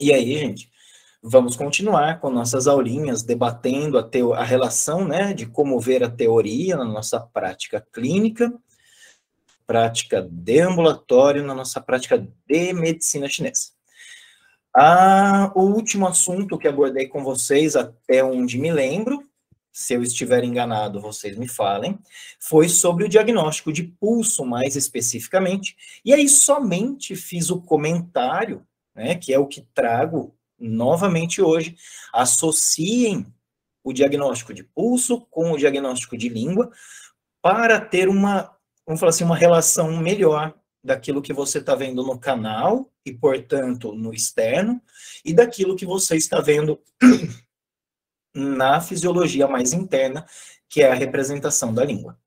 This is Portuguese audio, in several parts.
E aí, gente, vamos continuar com nossas aulinhas, debatendo a relação, né, de como ver a teoria na nossa prática clínica, prática de ambulatório, na nossa prática de medicina chinesa. O último assunto que abordei com vocês, até onde me lembro, se eu estiver enganado, vocês me falem, foi sobre o diagnóstico de pulso, mais especificamente, e aí somente fiz o comentário, né, que é o que trago novamente hoje. Associem o diagnóstico de pulso com o diagnóstico de língua para ter uma, vamos falar assim, uma relação melhor daquilo que você está vendo no canal e, portanto, no externo, e daquilo que você está vendo na fisiologia mais interna, que é a representação da língua.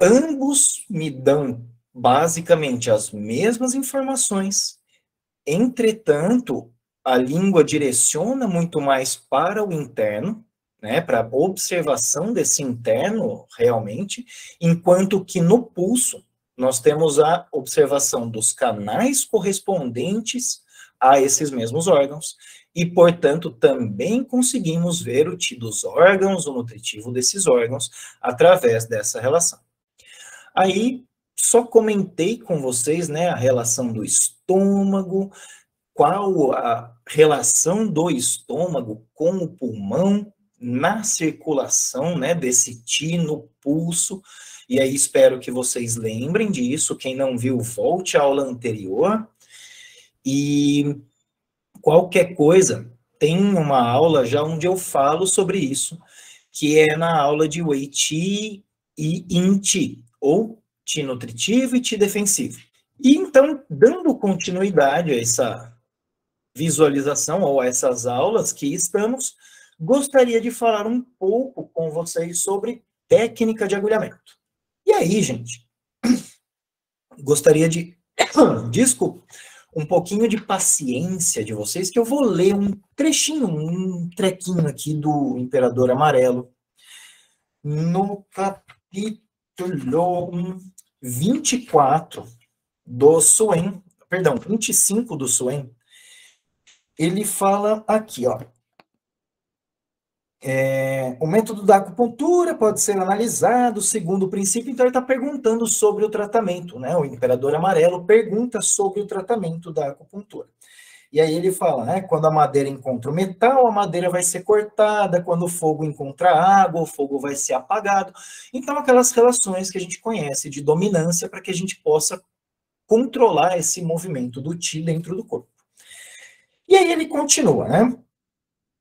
Ambos me dão basicamente as mesmas informações, entretanto, a língua direciona muito mais para o interno, né, para a observação desse interno realmente, enquanto que no pulso nós temos a observação dos canais correspondentes a esses mesmos órgãos, e, portanto, também conseguimos ver dos órgãos, o nutritivo desses órgãos, através dessa relação. Aí, só comentei com vocês, né, a relação do estômago, qual a relação do estômago com o pulmão na circulação, né, desse Qi no pulso, e aí espero que vocês lembrem disso, quem não viu, volte à aula anterior, e qualquer coisa, tem uma aula já onde eu falo sobre isso, que é na aula de Wei Qi e Yin Qi, ou Qi nutritivo e Qi defensivo. E então, dando continuidade a essa visualização ou a essas aulas que estamos, gostaria de falar um pouco com vocês sobre técnica de agulhamento. E aí, gente, gostaria de, desculpa, um pouquinho de paciência de vocês, que eu vou ler um trechinho, um trequinho aqui do Imperador Amarelo, no capítulo 24 do Suen, perdão, 25 do Suen. Ele fala aqui, ó. O método da acupuntura pode ser analisado segundo o princípio, então ele está perguntando sobre o tratamento, né? O Imperador Amarelo pergunta sobre o tratamento da acupuntura. E aí ele fala, né? Quando a madeira encontra o metal, a madeira vai ser cortada, quando o fogo encontra a água, o fogo vai ser apagado. Então, aquelas relações que a gente conhece de dominância para que a gente possa controlar esse movimento do Qi dentro do corpo. E aí ele continua, né?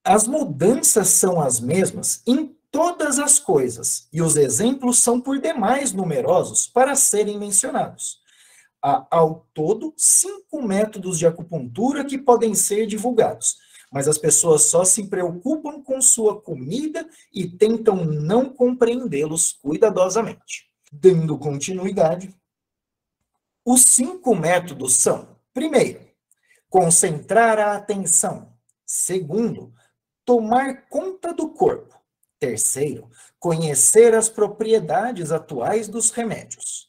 As mudanças são as mesmas em todas as coisas, e os exemplos são por demais numerosos para serem mencionados. Há, ao todo, 5 métodos de acupuntura que podem ser divulgados, mas as pessoas só se preocupam com sua comida e tentam não compreendê-los cuidadosamente. Dando continuidade, os 5 métodos são: primeiro, concentrar a atenção; segundo, tomar conta do corpo; terceiro, conhecer as propriedades atuais dos remédios;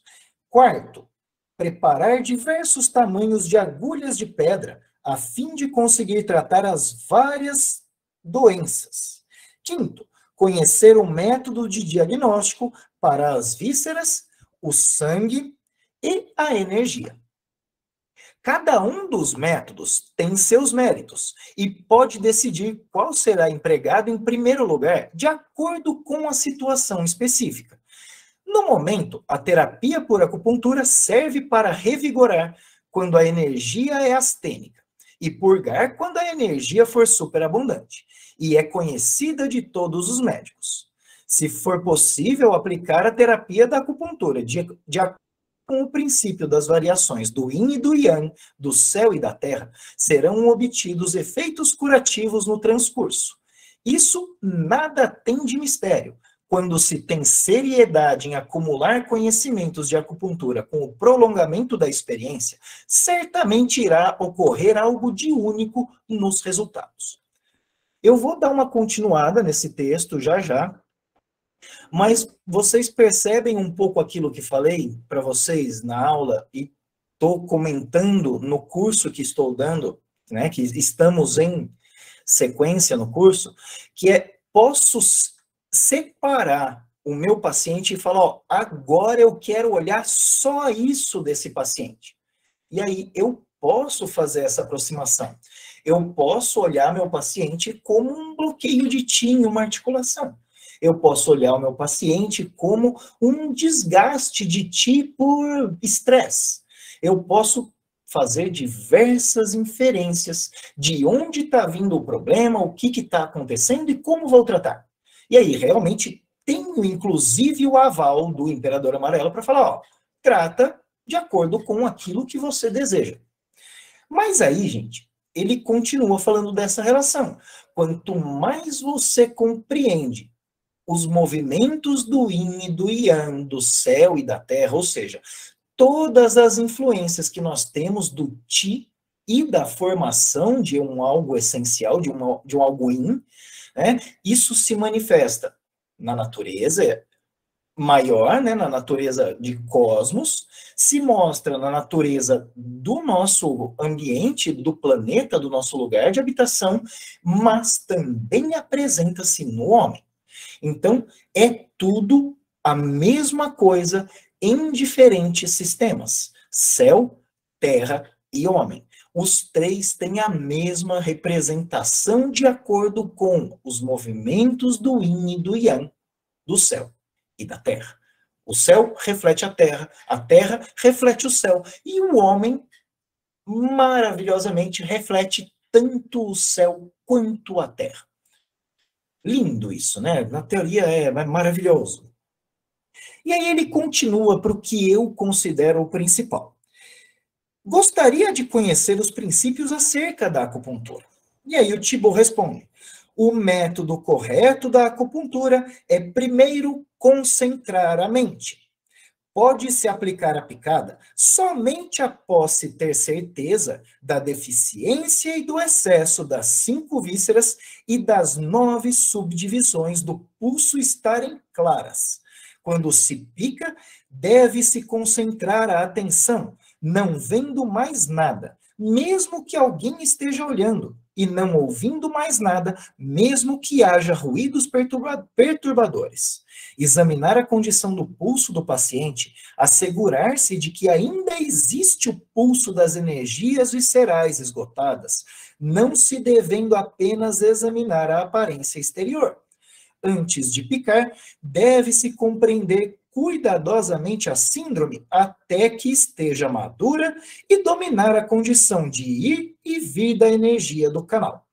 quarto, preparar diversos tamanhos de agulhas de pedra a fim de conseguir tratar as várias doenças; quinto, conhecer o método de diagnóstico para as vísceras, o sangue e a energia. Cada um dos métodos tem seus méritos e pode decidir qual será empregado em primeiro lugar, de acordo com a situação específica. No momento, a terapia por acupuntura serve para revigorar quando a energia é astênica e purgar quando a energia for superabundante, e é conhecida de todos os médicos. Se for possível aplicar a terapia da acupuntura de acordo com o princípio das variações do Yin e do Yang, do céu e da terra, serão obtidos efeitos curativos no transcurso. Isso nada tem de mistério. Quando se tem seriedade em acumular conhecimentos de acupuntura com o prolongamento da experiência, certamente irá ocorrer algo de único nos resultados. Eu vou dar uma continuada nesse texto já já, mas vocês percebem um pouco aquilo que falei para vocês na aula e estou comentando no curso que estou dando né, que estamos em sequência no curso, que é posso separar o meu paciente e falar, ó, agora eu quero olhar só isso desse paciente. E aí eu posso fazer essa aproximação. Eu posso olhar meu paciente como um bloqueio de ti em uma articulação. Eu posso olhar o meu paciente como um desgaste de ti por estresse. Eu posso fazer diversas inferências de onde está vindo o problema, o que está acontecendo e como vou tratar. E aí, realmente, tenho, inclusive, o aval do Imperador Amarelo para falar, ó, trata de acordo com aquilo que você deseja. Mas aí, gente, ele continua falando dessa relação. Quanto mais você compreende os movimentos do yin e do yang, do céu e da terra, ou seja, todas as influências que nós temos do Qi e da formação de um algo essencial, de um algo yin, né? Isso se manifesta na natureza maior, né, na natureza de cosmos, se mostra na natureza do nosso ambiente, do planeta, do nosso lugar de habitação, mas também apresenta-se no homem. Então, é tudo a mesma coisa em diferentes sistemas: céu, terra e homem. Os três têm a mesma representação de acordo com os movimentos do yin e do yang do céu e da terra. O céu reflete a terra reflete o céu, e o homem, maravilhosamente, reflete tanto o céu quanto a terra. Lindo isso, né? Na teoria é maravilhoso. E aí ele continua para o que eu considero o principal. Gostaria de conhecer os princípios acerca da acupuntura. E aí o Thibaut responde: o método correto da acupuntura é primeiro concentrar a mente. Pode-se aplicar a picada somente após se ter certeza da deficiência e do excesso das 5 vísceras e das 9 subdivisões do pulso estarem claras. Quando se pica, deve-se concentrar a atenção, não vendo mais nada, mesmo que alguém esteja olhando, e não ouvindo mais nada, mesmo que haja ruídos perturbadores. Examinar a condição do pulso do paciente, assegurar-se de que ainda existe o pulso das energias viscerais esgotadas, não se devendo apenas examinar a aparência exterior. Antes de picar, deve-se compreender cuidadosamente a síndrome até que esteja madura e dominar a condição de ir e vir da energia do canal.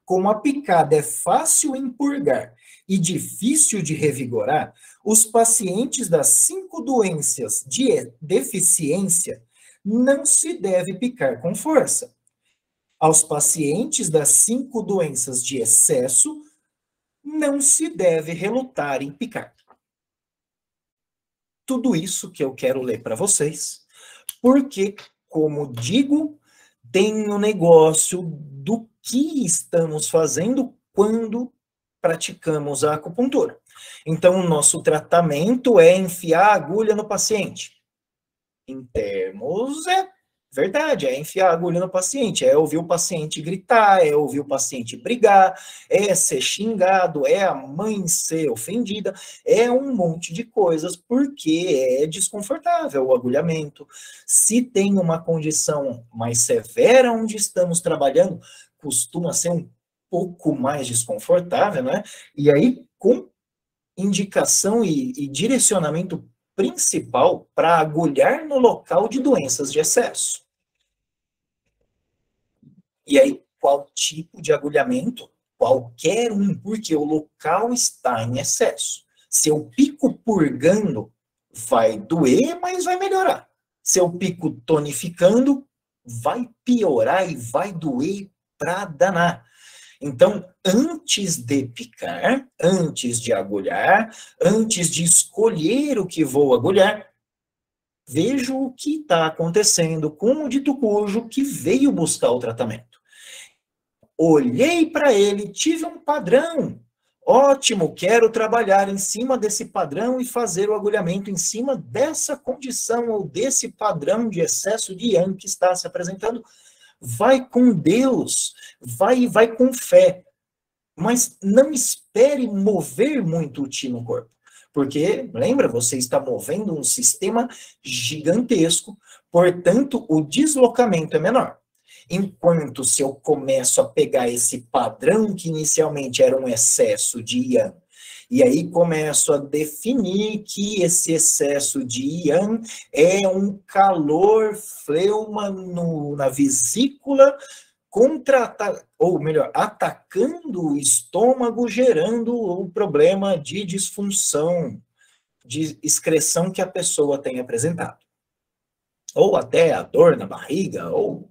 Como a picada é fácil em purgar e difícil de revigorar, os pacientes das 5 doenças de deficiência não se deve picar com força. Aos pacientes das 5 doenças de excesso, não se deve relutar em picar. Tudo isso que eu quero ler para vocês, porque, como digo, tem o negócio do que estamos fazendo quando praticamos a acupuntura. Então, o nosso tratamento é enfiar a agulha no paciente. Em termos, é verdade, é enfiar a agulha no paciente, é ouvir o paciente gritar, é ouvir o paciente brigar, é ser xingado, é a mãe ser ofendida, é um monte de coisas, porque é desconfortável o agulhamento. Se tem uma condição mais severa onde estamos trabalhando, costuma ser um pouco mais desconfortável, né? E aí, com indicação e direcionamento principal para agulhar no local de doenças de excesso. E aí, qual tipo de agulhamento? Qualquer um, porque o local está em excesso. Se eu pico purgando, vai doer, mas vai melhorar. Se eu pico tonificando, vai piorar e vai doer para danar. Então, antes de picar, antes de agulhar, antes de escolher o que vou agulhar, vejo o que está acontecendo com o dito cujo que veio buscar o tratamento. Olhei para ele, tive um padrão. Ótimo, quero trabalhar em cima desse padrão e fazer o agulhamento em cima dessa condição ou desse padrão de excesso de yang que está se apresentando. vai com Deus, vai com fé, mas não espere mover muito o Ti no corpo, porque, lembra, você está movendo um sistema gigantesco, portanto, o deslocamento é menor. Enquanto se eu começo a pegar esse padrão que inicialmente era um excesso de Yang, e aí começo a definir que esse excesso de Yang é um calor fleuma na vesícula ou melhor, atacando o estômago, gerando o problema de disfunção, de excreção que a pessoa tem apresentado. Ou até a dor na barriga, ou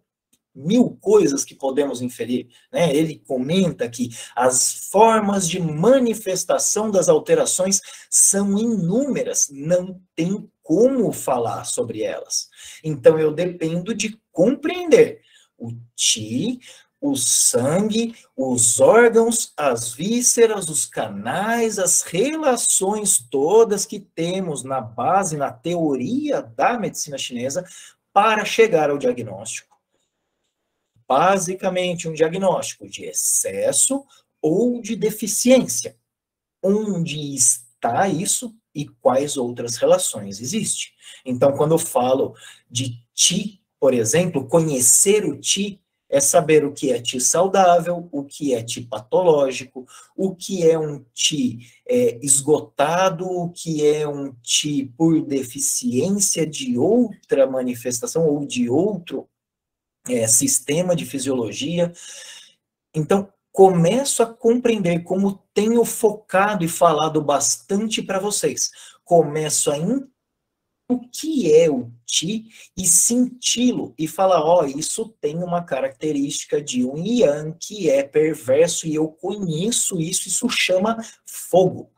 mil coisas que podemos inferir, né? Ele comenta que as formas de manifestação das alterações são inúmeras, não tem como falar sobre elas. Então, eu dependo de compreender o Ti, o sangue, os órgãos, as vísceras, os canais, as relações todas que temos na base, na teoria da medicina chinesa, para chegar ao diagnóstico. Basicamente, um diagnóstico de excesso ou de deficiência. Onde está isso e quais outras relações existem? Então, quando eu falo de Ti, por exemplo, conhecer o Ti é saber o que é Ti saudável, o que é Ti patológico, o que é um Ti esgotado, o que é um Ti por deficiência de outra manifestação ou de outro sistema de fisiologia. Então, começo a compreender, como tenho focado e falado bastante para vocês, começo a entender o que é o Ti e senti-lo e falar, isso tem uma característica de um Yang que é perverso e eu conheço isso chama fogo.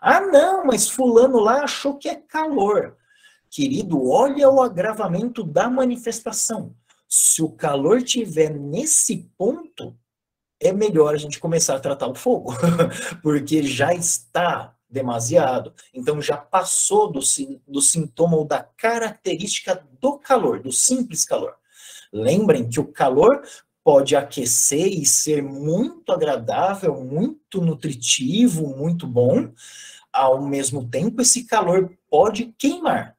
Ah, não, mas fulano lá achou que é calor. Querido, olha o agravamento da manifestação. Se o calor estiver nesse ponto, é melhor a gente começar a tratar o fogo, porque já está demasiado. Então, já passou do sintoma ou da característica do calor, do simples calor. Lembrem que o calor pode aquecer e ser muito agradável, muito nutritivo, muito bom. Ao mesmo tempo, esse calor pode queimar.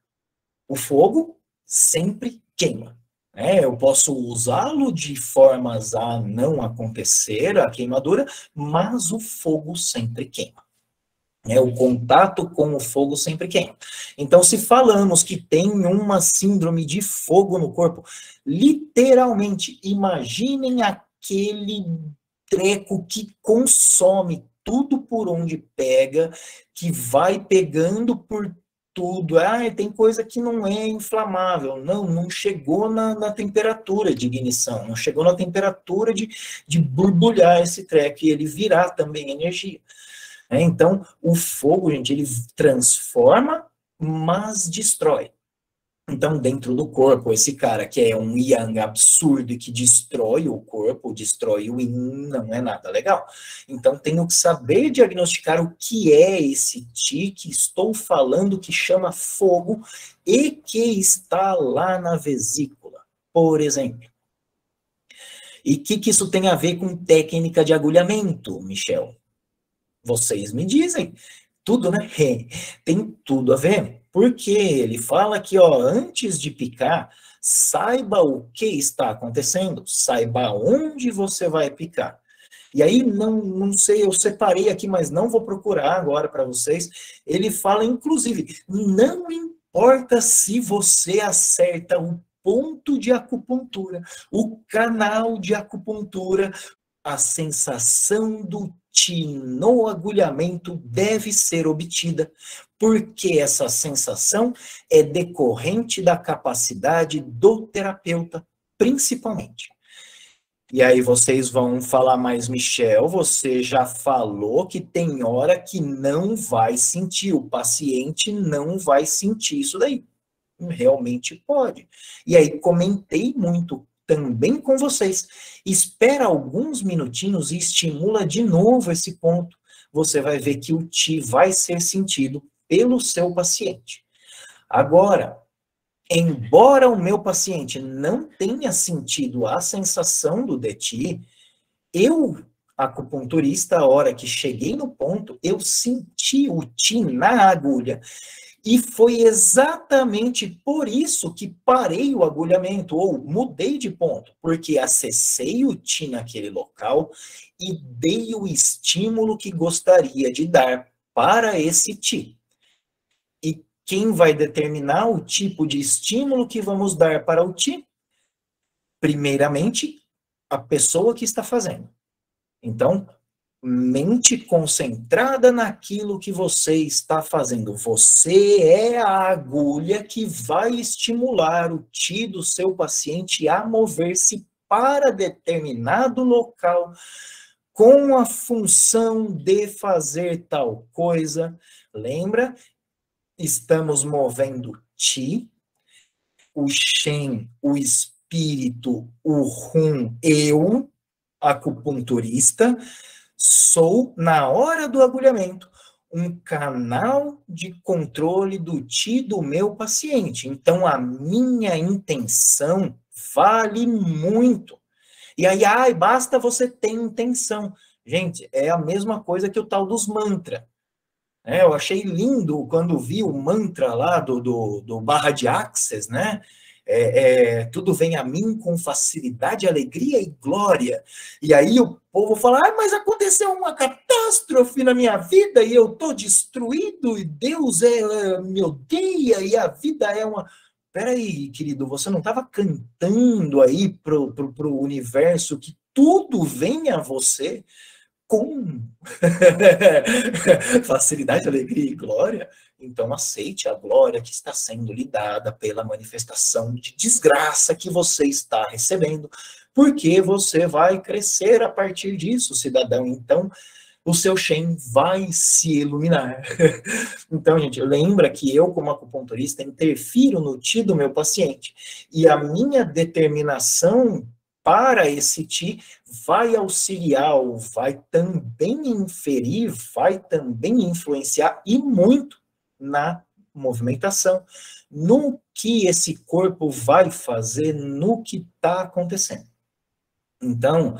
O fogo sempre queima. Eu posso usá-lo de formas a não acontecer a queimadura, mas o fogo sempre queima. O contato com o fogo sempre queima. Então, se falamos que tem uma síndrome de fogo no corpo, literalmente, imaginem aquele treco que consome tudo por onde pega, que vai pegando por tudo. Tem coisa que não é inflamável. Não chegou na temperatura de ignição, não chegou na temperatura de borbulhar esse treco e ele virar também energia. Então, o fogo, gente, ele transforma, mas destrói. Então, dentro do corpo, esse cara que é um Yang absurdo e que destrói o corpo, destrói o Yin, não é nada legal. Então, tenho que saber diagnosticar o que é esse Ti que estou falando, que chama fogo e que está lá na vesícula, por exemplo. E o que isso tem a ver com técnica de agulhamento, Michel? Vocês me dizem. Tudo, né? Tem tudo a ver. Porque ele fala que, antes de picar, saiba o que está acontecendo, saiba onde você vai picar. E aí, não sei, eu separei aqui, mas não vou procurar agora para vocês. Ele fala, inclusive, não importa se você acerta o ponto de acupuntura, o canal de acupuntura, a sensação do Ti no agulhamento deve ser obtida, porque essa sensação é decorrente da capacidade do terapeuta, principalmente. E aí vocês vão falar, mas Michel, você já falou que tem hora que não vai sentir, o paciente não vai sentir isso daí. Realmente pode. E aí comentei muito também com vocês. Espera alguns minutinhos e estimula de novo esse ponto. Você vai ver que o Ti vai ser sentido pelo seu paciente. Agora, embora o meu paciente não tenha sentido a sensação do DTI, eu, acupunturista, a hora que cheguei no ponto, eu senti o TI na agulha. E foi exatamente por isso que parei o agulhamento, ou mudei de ponto, porque acessei o TI naquele local e dei o estímulo que gostaria de dar para esse TI. E quem vai determinar o tipo de estímulo que vamos dar para o TI? Primeiramente, a pessoa que está fazendo. Então, mente concentrada naquilo que você está fazendo. Você é a agulha que vai estimular o TI do seu paciente a mover-se para determinado local com a função de fazer tal coisa. Lembra? Estamos movendo Ti, o Shen, o espírito, o Rum, eu, acupunturista, sou, na hora do agulhamento, um canal de controle do Ti do meu paciente. Então, a minha intenção vale muito. E aí, basta você ter intenção. Gente, é a mesma coisa que o tal dos mantras. Eu achei lindo quando vi o mantra lá do Barra de Axis, né? Tudo vem a mim com facilidade, alegria e glória. E aí o povo fala, mas aconteceu uma catástrofe na minha vida e eu estou destruído e Deus me odeia e a vida é uma... Peraí, querido, você não estava cantando aí pro universo que tudo vem a você com facilidade, alegria e glória? Então aceite a glória que está sendo lhe dada pela manifestação de desgraça que você está recebendo, porque você vai crescer a partir disso, cidadão. Então, o seu Shen vai se iluminar. Então, gente, lembra que eu, como acupunturista, interfiro no Ti do meu paciente, e a minha determinação para esse Ti vai auxiliar, ou vai também inferir, vai também influenciar, e muito, na movimentação, no que esse corpo vai fazer, no que está acontecendo. Então,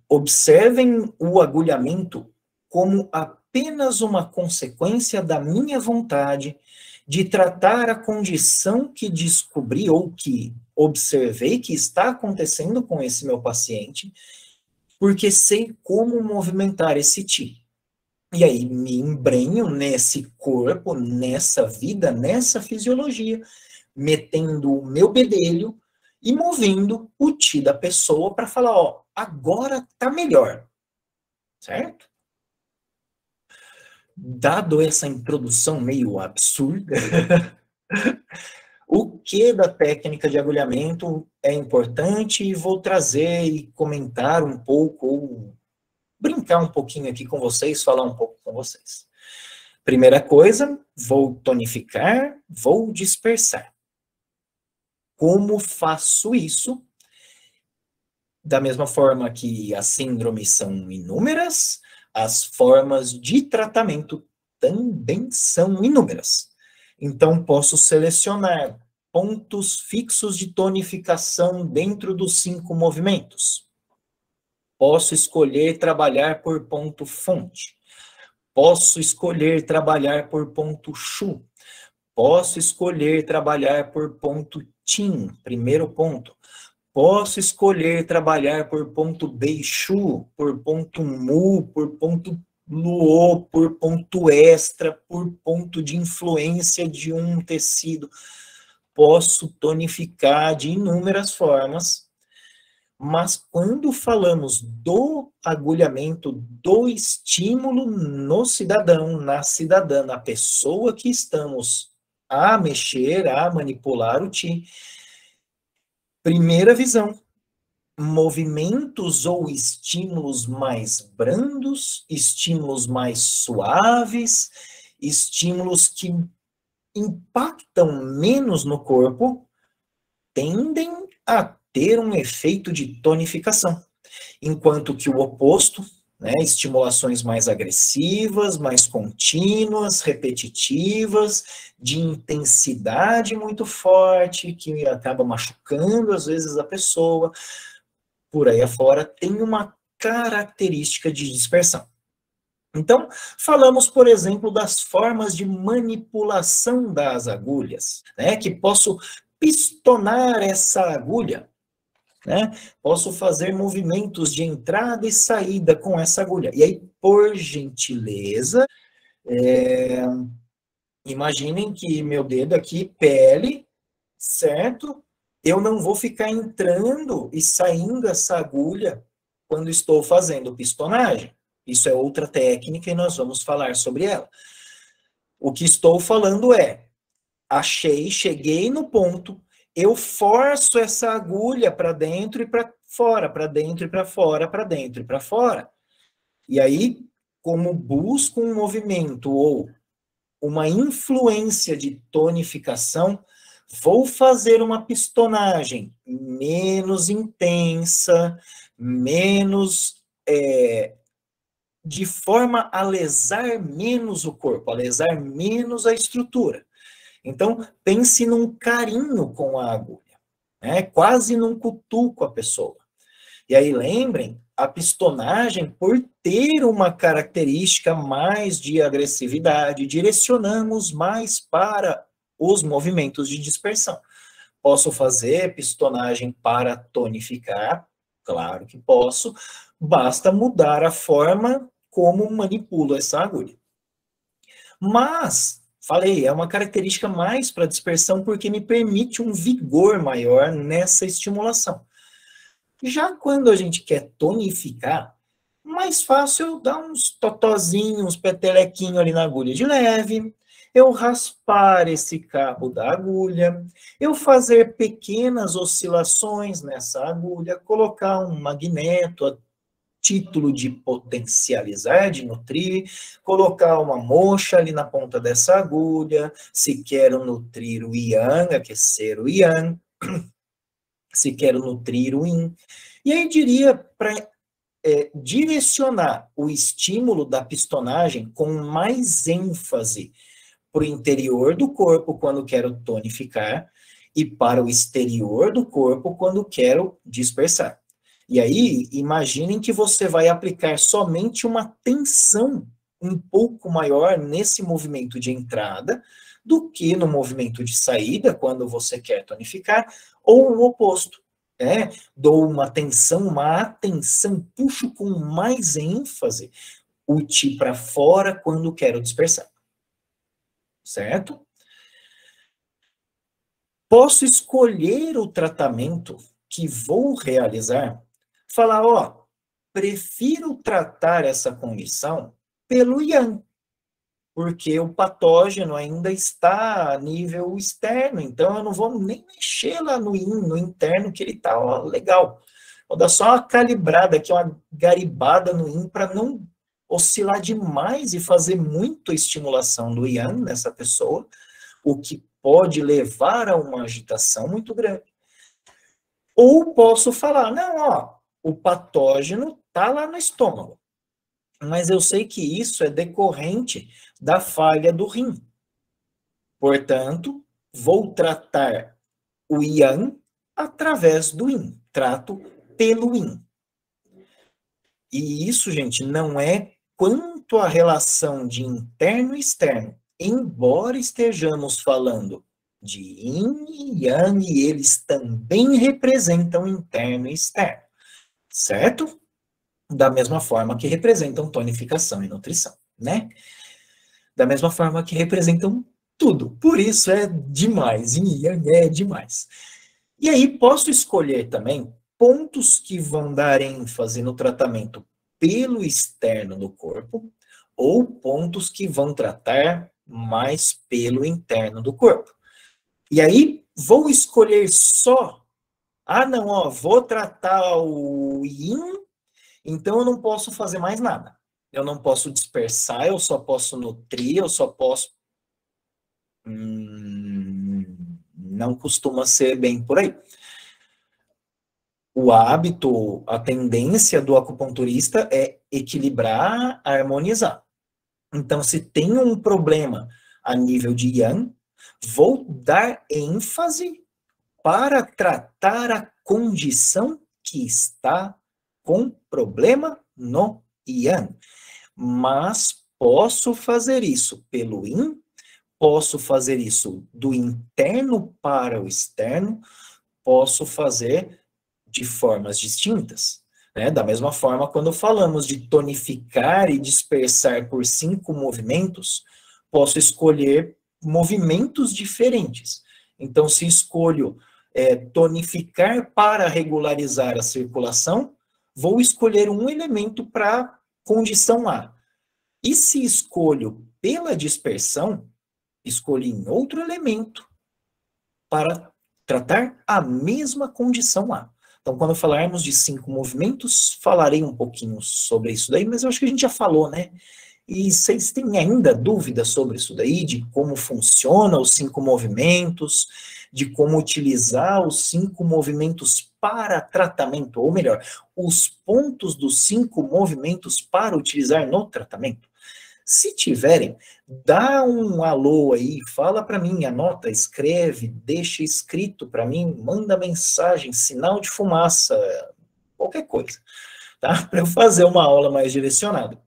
observem o agulhamento como apenas uma consequência da minha vontade de tratar a condição que descobri ou que observei que está acontecendo com esse meu paciente, porque sei como movimentar esse Ti. E aí me embrenho nesse corpo, nessa vida, nessa fisiologia, metendo o meu bedelho e movendo o Ti da pessoa para falar, ó, agora tá melhor, certo? Dado essa introdução meio absurda, o que da técnica de agulhamento é importante e vou trazer e comentar um pouco, ou brincar um pouquinho aqui com vocês, falar um pouco com vocês. Primeira coisa, vou tonificar, vou dispersar. Como faço isso? Da mesma forma que as síndromes são inúmeras, as formas de tratamento também são inúmeras. Então, posso selecionar pontos fixos de tonificação dentro dos 5 movimentos. Posso escolher trabalhar por ponto fonte. Posso escolher trabalhar por ponto Shu. Posso escolher trabalhar por ponto Tin, primeiro ponto. Posso escolher trabalhar por ponto Beishu, por ponto Mu, por ponto Luo, por ponto extra, por ponto de influência de um tecido. Posso tonificar de inúmeras formas, mas quando falamos do agulhamento, do estímulo no cidadão, na cidadã, na pessoa que estamos a mexer, a manipular o Ti, primeira visão, movimentos ou estímulos mais brandos, estímulos mais suaves, estímulos que impactam menos no corpo, tendem a ter um efeito de tonificação, enquanto que o oposto, né? Estimulações mais agressivas, mais contínuas, repetitivas, de intensidade muito forte, que acaba machucando às vezes a pessoa. Por aí afora, tem uma característica de dispersão. Então, falamos, por exemplo, das formas de manipulação das agulhas, né? Que posso pistonar essa agulha, né? Posso fazer movimentos de entrada e saída com essa agulha. E aí, por gentileza, imaginem que meu dedo aqui, pele, certo? Eu não vou ficar entrando e saindo essa agulha quando estou fazendo pistonagem. Isso é outra técnica e nós vamos falar sobre ela. O que estou falando é, cheguei no ponto, eu forço essa agulha para dentro e para fora, para dentro e para fora, para dentro e para fora. E aí, como busco um movimento ou uma influência de tonificação, vou fazer uma pistonagem menos intensa, menos de forma a lesar menos o corpo, a lesar menos a estrutura. Então, pense num carinho com a agulha, né? Quase num cutuco a pessoa. E aí, lembrem, a pistonagem, por ter uma característica mais de agressividade, direcionamos mais para os movimentos de dispersão. Posso fazer pistonagem para tonificar? Claro que posso. Basta mudar a forma como manipulo essa agulha. Mas, falei, é uma característica mais para dispersão porque me permite um vigor maior nessa estimulação. Já quando a gente quer tonificar, mais fácil eu dar uns totozinhos, uns petelequinhos ali na agulha de leve, eu raspar esse cabo da agulha, eu fazer pequenas oscilações nessa agulha, colocar um magneto a título de potencializar, de nutrir, colocar uma moxa ali na ponta dessa agulha, se quero nutrir o yang, aquecer o yang, se quero nutrir o yin. E aí diria para direcionar o estímulo da pistonagem com mais ênfase para o interior do corpo quando quero tonificar e para o exterior do corpo quando quero dispersar. E aí, imaginem que você vai aplicar somente uma tensão um pouco maior nesse movimento de entrada do que no movimento de saída, quando você quer tonificar, ou o oposto. Dou uma tensão, uma atenção, puxo com mais ênfase o ti para fora quando quero dispersar. Certo? Posso escolher o tratamento que vou realizar, falar, ó, prefiro tratar essa condição pelo yang, porque o patógeno ainda está a nível externo, então eu não vou nem mexer lá no yin, no interno, que ele está legal. Vou dar só uma calibrada aqui, uma garibada no yin, para não oscilar demais e fazer muita estimulação do yang nessa pessoa, o que pode levar a uma agitação muito grande. Ou posso falar, não, ó, o patógeno está lá no estômago, mas eu sei que isso é decorrente da falha do rim. Portanto, vou tratar o yang através do yin. Trato pelo yin. E isso, gente, não é quanto à relação de interno e externo. Embora estejamos falando de yin e yang, e eles também representam interno e externo. Certo? Da mesma forma que representam tonificação e nutrição, né? Da mesma forma que representam tudo. Por isso é demais, yin e yang é demais. E aí posso escolher também pontos que vão dar ênfase no tratamento pelo externo do corpo ou pontos que vão tratar mais pelo interno do corpo. E aí vou escolher só, não, ó, vou tratar o yin, então eu não posso fazer mais nada. Eu não posso dispersar, eu só posso nutrir, eu só posso... não costuma ser bem por aí. O hábito, a tendência do acupunturista é equilibrar, harmonizar. Então, se tem um problema a nível de Yang, vou dar ênfase para tratar a condição que está com problema no Yang. Mas posso fazer isso pelo Yin, posso fazer isso do interno para o externo, posso fazer de formas distintas. Né? Da mesma forma, quando falamos de tonificar e dispersar por 5 movimentos, posso escolher movimentos diferentes. Então, se escolho tonificar para regularizar a circulação, vou escolher um elemento para condição A. E se escolho pela dispersão, escolhi outro elemento para tratar a mesma condição A. Então, quando falarmos de 5 movimentos, falarei um pouquinho sobre isso daí, mas eu acho que a gente já falou, né? E vocês têm ainda dúvidas sobre isso daí, de como funciona os 5 movimentos, de como utilizar os 5 movimentos para tratamento, ou melhor, os pontos dos 5 movimentos para utilizar no tratamento? Se tiverem, dá um alô aí, fala para mim, anota, escreve, deixa escrito para mim, manda mensagem, sinal de fumaça, qualquer coisa, tá? Para eu fazer uma aula mais direcionada.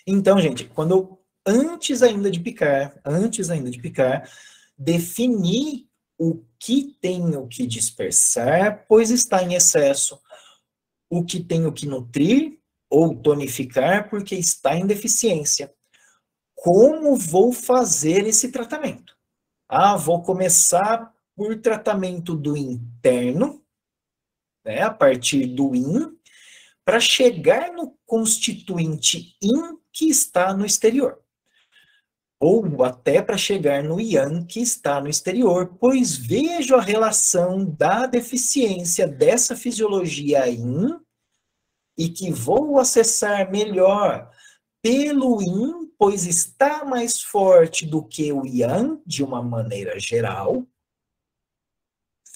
Então, gente, antes ainda de picar, definir o que tenho que dispersar, pois está em excesso, o que tenho que nutrir ou tonificar, porque está em deficiência. Como vou fazer esse tratamento? Vou começar por tratamento do interno, né, a partir do Yin, para chegar no constituinte Yin que está no exterior. Ou até para chegar no Yang que está no exterior, pois vejo a relação da deficiência dessa fisiologia Yin e que vou acessar melhor pelo Yin, pois está mais forte do que o Yang, de uma maneira geral.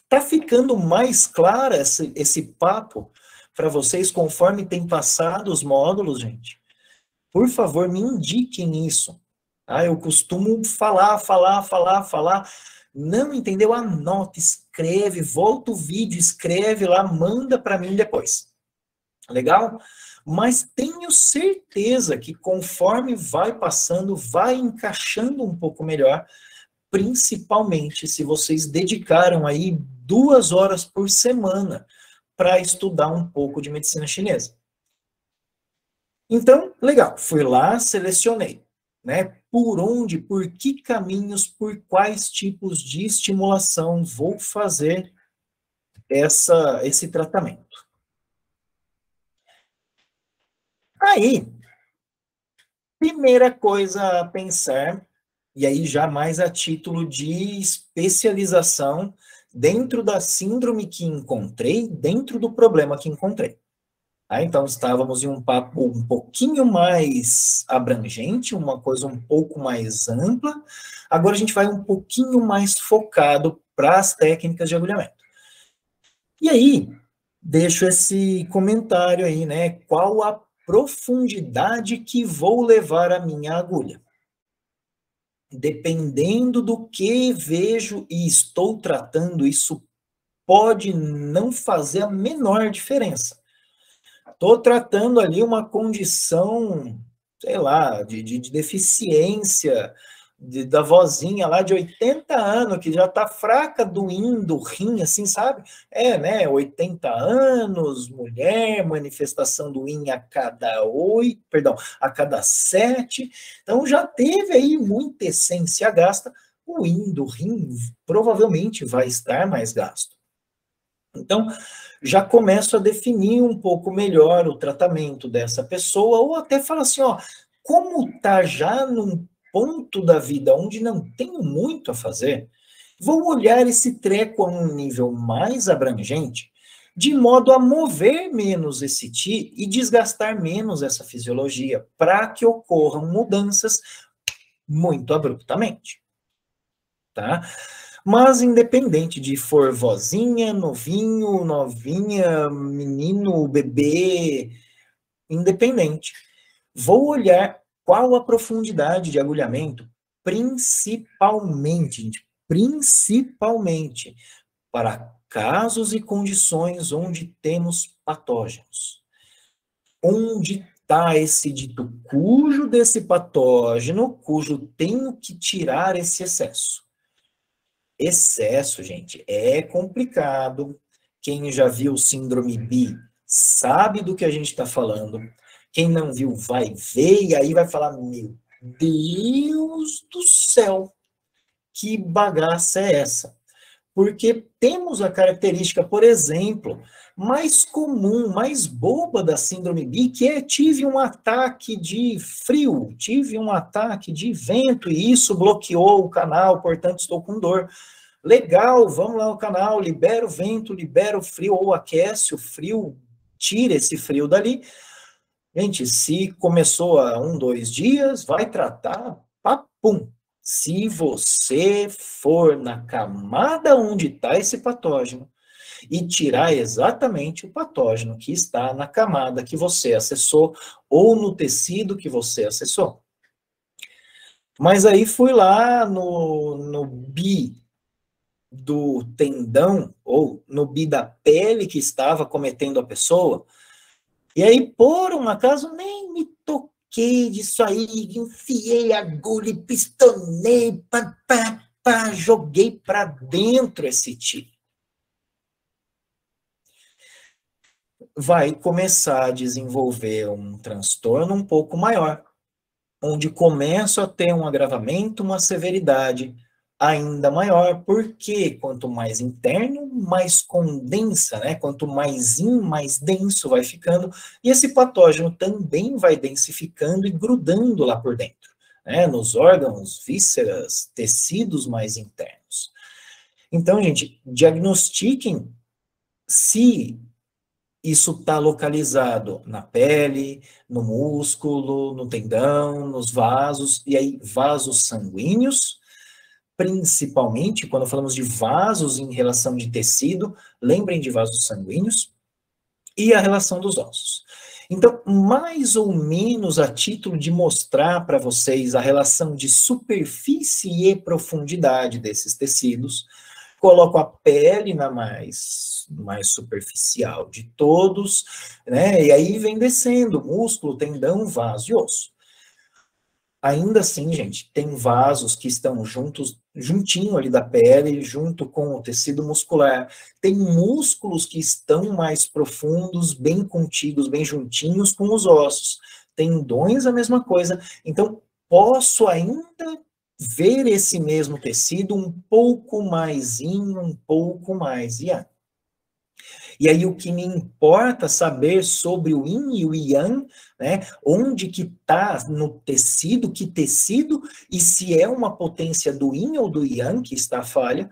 Está ficando mais claro esse papo para vocês, conforme tem passado os módulos, gente? Por favor, me indiquem isso. Eu costumo falar. Não entendeu? Anota, escreve, volta o vídeo, escreve lá, manda para mim depois. Legal? Mas tenho certeza que conforme vai passando, vai encaixando um pouco melhor, principalmente se vocês dedicaram aí 2 horas por semana para estudar um pouco de medicina chinesa. Então, legal, fui lá, selecionei, né? Por que caminhos, por quais tipos de estimulação vou fazer esse tratamento. Aí, primeira coisa a pensar, e aí já mais a título de especialização dentro da síndrome que encontrei, dentro do problema que encontrei. Então, estávamos em um papo um pouquinho mais abrangente, uma coisa um pouco mais ampla. Agora a gente vai um pouquinho mais focado para as técnicas de agulhamento. E aí, deixo esse comentário aí, né? Qual a profundidade que vou levar a minha agulha? Dependendo do que vejo e estou tratando, isso pode não fazer a menor diferença. Estou tratando ali uma condição, sei lá, de deficiência da vozinha lá de 80 anos, que já está fraca do rim, assim, sabe? Né, 80 anos, mulher, manifestação do rim a cada 7, então já teve aí muita essência gasta, o rim provavelmente vai estar mais gasto. Então, já começo a definir um pouco melhor o tratamento dessa pessoa, ou até falar assim, como está já num ponto da vida onde não tenho muito a fazer, vou olhar esse treco a um nível mais abrangente, de modo a mover menos esse Qi e desgastar menos essa fisiologia, para que ocorram mudanças muito abruptamente. Tá? Mas independente de for vozinha, novinho, novinha, menino, bebê, independente. Vou olhar qual a profundidade de agulhamento, principalmente, gente, principalmente para casos e condições onde temos patógenos. Onde está esse dito cujo desse patógeno, cujo tenho que tirar esse excesso. Excesso, gente, é complicado. Quem já viu síndrome B sabe do que a gente está falando. Quem não viu vai ver e aí vai falar, meu Deus do céu, que bagaça é essa? Porque temos a característica, por exemplo, mais comum, mais boba da síndrome B, que é tive um ataque de frio, tive um ataque de vento e isso bloqueou o canal, portanto estou com dor. Legal, vamos lá no canal, libera o vento, libera o frio, ou aquece o frio, tira esse frio dali. Gente, se começou há 1, 2 dias, vai tratar, papum. Se você for na camada onde está esse patógeno e tirar exatamente o patógeno que está na camada que você acessou ou no tecido que você acessou. Mas aí fui lá no bi do tendão ou no bi da pele que estava cometendo a pessoa, e aí, por um acaso, nem me toquei disso aí, enfiei a agulha e pistonei, joguei para dentro esse tiro. Vai começar a desenvolver um transtorno um pouco maior, onde começo a ter um agravamento, uma severidade ainda maior, porque quanto mais interno, mais condensa, né? Quanto mais denso vai ficando, e esse patógeno também vai densificando e grudando lá por dentro, né? Nos órgãos, vísceras, tecidos mais internos. Então, gente, diagnostiquem se isso está localizado na pele, no músculo, no tendão, nos vasos, e aí vasos sanguíneos, principalmente quando falamos de vasos em relação de tecido, lembrem de vasos sanguíneos, e a relação dos ossos. Então, mais ou menos a título de mostrar para vocês a relação de superfície e profundidade desses tecidos, coloco a pele na mais superficial de todos, né? E aí vem descendo músculo, tendão, vaso e osso. Ainda assim, gente, tem vasos que estão juntinho ali da pele, junto com o tecido muscular. Tem músculos que estão mais profundos, bem contidos, bem juntinhos com os ossos. Tendões, a mesma coisa. Então, posso ainda ver esse mesmo tecido um pouco mais yin, um pouco mais yang. E aí o que me importa saber sobre o yin e o yang, né? Onde que está no tecido, que tecido, e se é uma potência do yin ou do yang que está falha,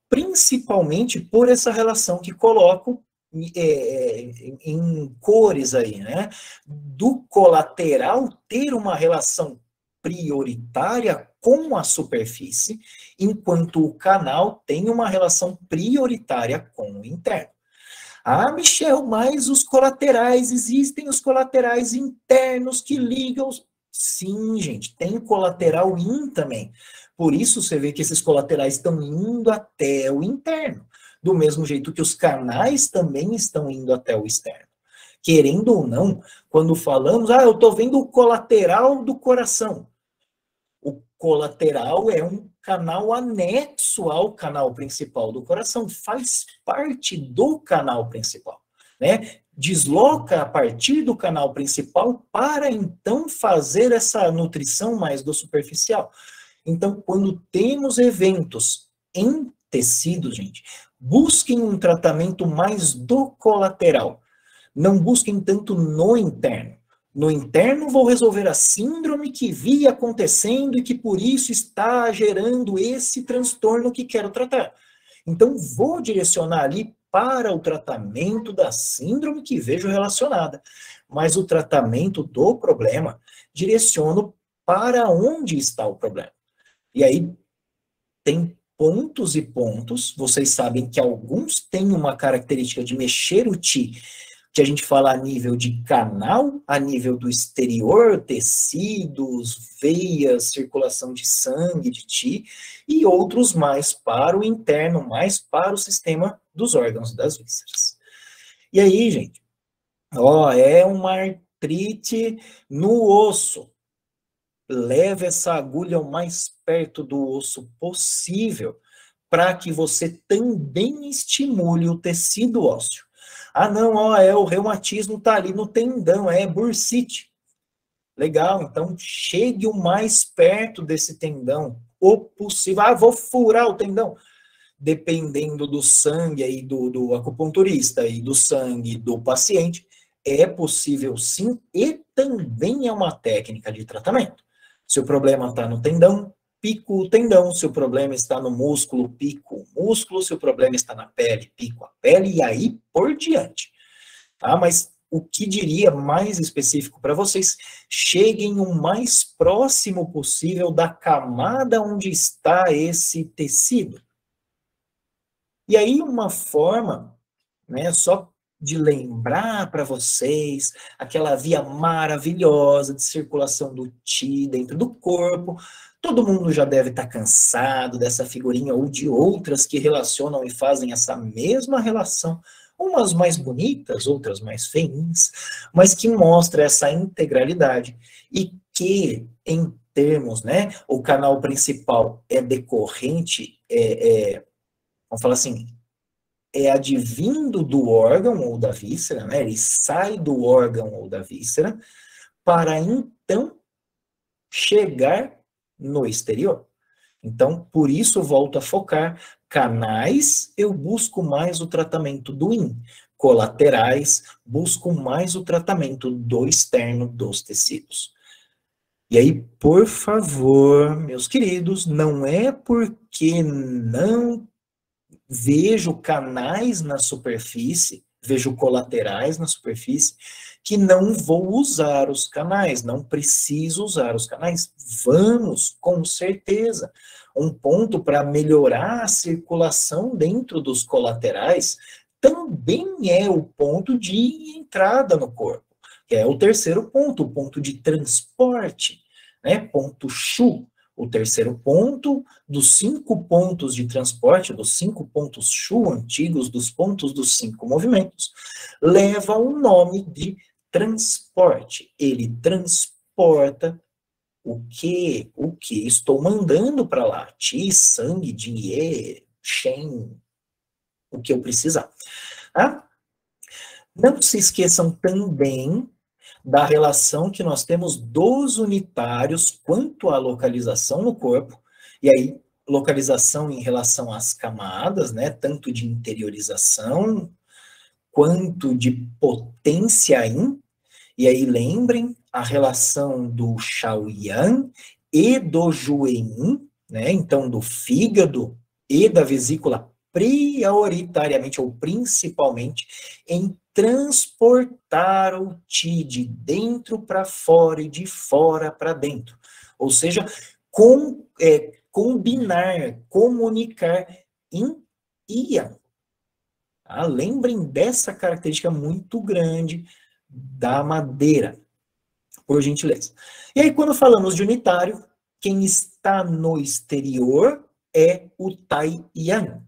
principalmente por essa relação que coloco em cores aí, né? Do colateral ter uma relação prioritária com a superfície, enquanto o canal tem uma relação prioritária com o interno. Ah, Michel, mas os colaterais, existem os colaterais internos que ligam. Sim, gente, tem colateral in também. Por isso você vê que esses colaterais estão indo até o interno. Do mesmo jeito que os canais também estão indo até o externo. Querendo ou não, quando falamos, eu estou vendo o colateral do coração. O colateral é um canal anexo ao canal principal do coração, faz parte do canal principal, né? Desloca a partir do canal principal para então fazer essa nutrição mais do superficial. Então, quando temos eventos em tecido, gente, busquem um tratamento mais do colateral. Não busquem tanto no interno. No interno, vou resolver a síndrome que vi acontecendo e que por isso está gerando esse transtorno que quero tratar. Então, vou direcionar ali para o tratamento da síndrome que vejo relacionada. Mas o tratamento do problema, direciono para onde está o problema. E aí, tem pontos e pontos. Vocês sabem que alguns têm uma característica de mexer o ti que a gente fala a nível de canal, a nível do exterior, tecidos, veias, circulação de sangue, de ti, e outros mais para o interno, mais para o sistema dos órgãos das vísceras. E aí, gente, ó, é uma artrite no osso. Leve essa agulha o mais perto do osso possível, para que você também estimule o tecido ósseo. Ah, não, ó, o reumatismo tá ali no tendão, é bursite. Legal, então chegue o mais perto desse tendão, o possível. Ah, vou furar o tendão. Dependendo do sangue aí do acupunturista e do sangue do paciente, é possível sim, e também é uma técnica de tratamento. Se o problema está no tendão, pico o tendão. Se o problema está no músculo, pico o músculo. Se o problema está na pele, pico a pele, e aí por diante. Tá? Mas o que diria mais específico para vocês, cheguem o mais próximo possível da camada onde está esse tecido. E aí uma forma, né, só de lembrar para vocês aquela via maravilhosa de circulação do Qi dentro do corpo. Todo mundo já deve estar cansado dessa figurinha ou de outras que relacionam e fazem essa mesma relação, umas mais bonitas, outras mais feinhas, mas que mostra essa integralidade e que, em termos, né, o canal principal é decorrente, vamos falar assim, é advindo do órgão ou da víscera, né? Ele sai do órgão ou da víscera para então chegar no exterior. Então, por isso volto a focar canais, eu busco mais o tratamento do yin. Colaterais, busco mais o tratamento do externo dos tecidos. E aí, por favor, meus queridos, não é porque não vejo canais na superfície, vejo colaterais na superfície, que não vou usar os canais, não preciso usar os canais. Vamos, com certeza. Um ponto para melhorar a circulação dentro dos colaterais também é o ponto de entrada no corpo, que é o terceiro ponto, o ponto de transporte, né? Ponto Shu. O terceiro ponto dos 5 pontos de transporte, dos 5 pontos Shu antigos, dos pontos dos 5 movimentos, leva o nome de transporte. Ele transporta o que estou mandando para lá, Qi, sangue, Jie, Shen, o que eu precisar. Tá? Não se esqueçam também da relação que nós temos dos unitários quanto à localização no corpo, e aí localização em relação às camadas, né, tanto de interiorização quanto de potência yin, e aí lembrem a relação do Shaoyan e do Jueyin, né, então do fígado e da vesícula prioritariamente ou principalmente em transportar o Qi de dentro para fora e de fora para dentro. Ou seja, combinar, comunicar Yin e Yang. Tá? Lembrem dessa característica muito grande da madeira, por gentileza. E aí, quando falamos de unitário, quem está no exterior é o Tai Yang.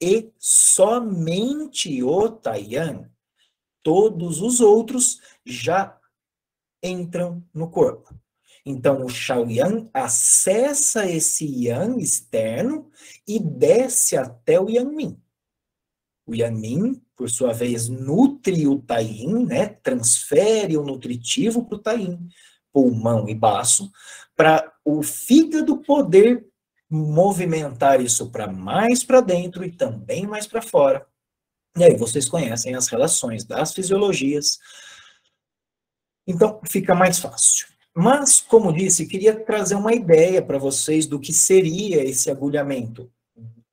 E somente o Taiyan, todos os outros já entram no corpo. Então, o Shaoyan acessa esse Yang externo e desce até o Yanmin. O Yanmin, por sua vez, nutre o Taiyin, né? Transfere o nutritivo para o Taiyin, pulmão e baço, para o fígado poder movimentar isso para dentro e também mais para fora. E aí vocês conhecem as relações das fisiologias. Então fica mais fácil. Mas, como disse, queria trazer uma ideia para vocês do que seria esse agulhamento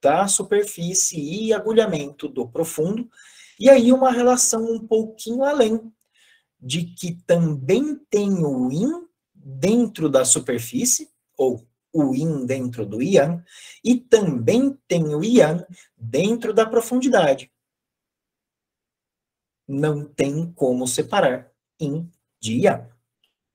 da superfície e agulhamento do profundo. E aí uma relação um pouquinho além, de que também tem o yin dentro da superfície, ou o yin dentro do yang, e também tem o yang dentro da profundidade. Não tem como separar yin de yang.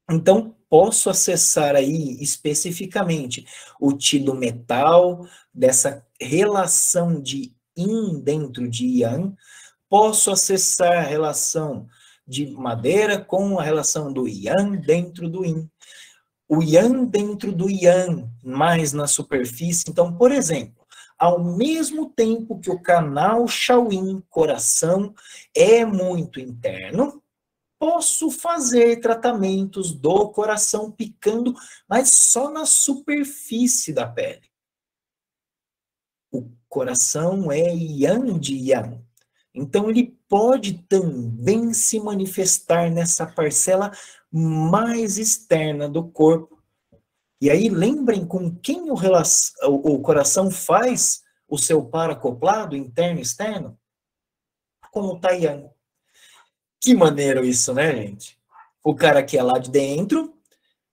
Então, posso acessar aí especificamente o Qi do metal, dessa relação de yin dentro de yang. Posso acessar a relação de madeira com a relação do yang dentro do yin. O yang dentro do yang, mais na superfície. Então, por exemplo, ao mesmo tempo que o canal Shaolin coração é muito interno, posso fazer tratamentos do coração picando, mas só na superfície da pele. O coração é yang de yang. Então, ele pode também se manifestar nessa parcela mais externa do corpo. E aí, lembrem com quem o coração faz o seu par acoplado, interno e externo? Com o Taiyang. Que maneiro isso, né, gente? O cara que é lá de dentro,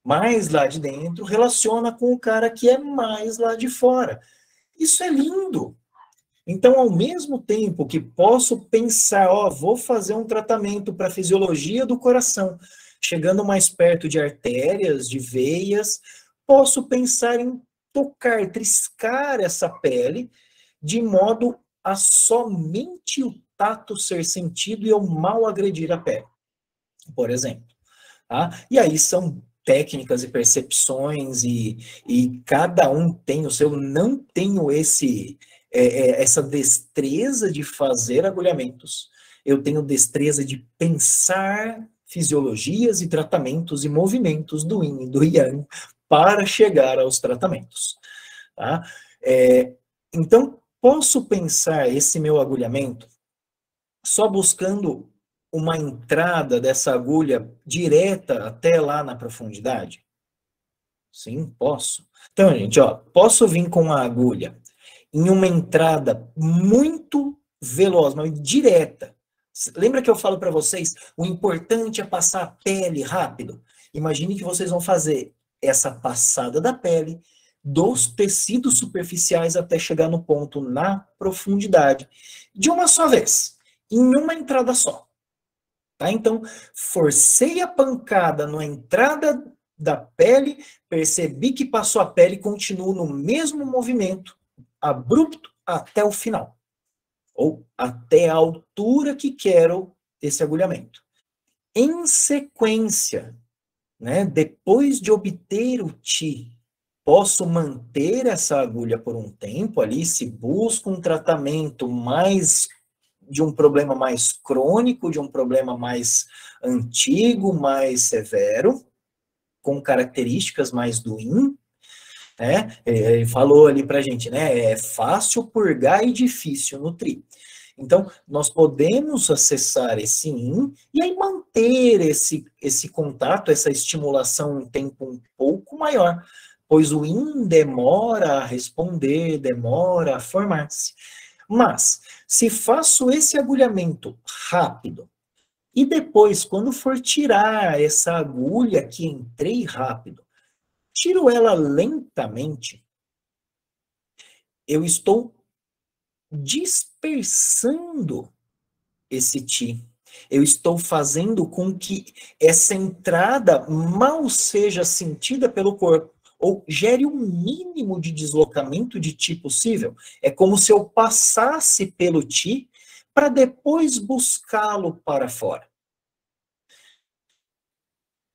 mais lá de dentro, relaciona com o cara que é mais lá de fora. Isso é lindo. Então, ao mesmo tempo que posso pensar, vou fazer um tratamento para a fisiologia do coração, chegando mais perto de artérias, de veias, posso pensar em tocar, triscar essa pele, de modo a somente o tato ser sentido e eu mal agredir a pele, por exemplo. Tá? E aí são técnicas e percepções e cada um tem o seu. Não tenho essa destreza de fazer agulhamentos. Eu tenho destreza de pensar fisiologias e tratamentos e movimentos do yin e do yang para chegar aos tratamentos. Tá? Então, posso pensar esse meu agulhamento só buscando uma entrada dessa agulha direta até lá na profundidade? Sim, posso. Então, gente, posso vir com a agulha em uma entrada muito veloz, mas direta. Lembra que eu falo para vocês, o importante é passar a pele rápido? Imagine que vocês vão fazer essa passada da pele dos tecidos superficiais até chegar no ponto na profundidade, de uma só vez, em uma entrada só. Tá? Então, forcei a pancada na entrada da pele, percebi que passou a pele e continuo no mesmo movimento, abrupto até o final. Ou até a altura que quero esse agulhamento. Em sequência, né, depois de obter o Qi, posso manter essa agulha por um tempo ali, se busco um tratamento mais de um problema mais crônico, de um problema mais antigo, mais severo, com características mais do yin, né? Ele falou ali pra gente, né? É fácil purgar e difícil nutrir. Então, nós podemos acessar esse yin e aí manter esse contato, essa estimulação um tempo um pouco maior, pois o yin demora a responder, demora a formar-se. Mas, se faço esse agulhamento rápido, e depois, quando for tirar essa agulha que entrei rápido, tiro ela lentamente, eu estou dispersando esse Qi. Eu estou fazendo com que essa entrada mal seja sentida pelo corpo, ou gere o mínimo de deslocamento de Qi possível. É como se eu passasse pelo Qi para depois buscá-lo para fora.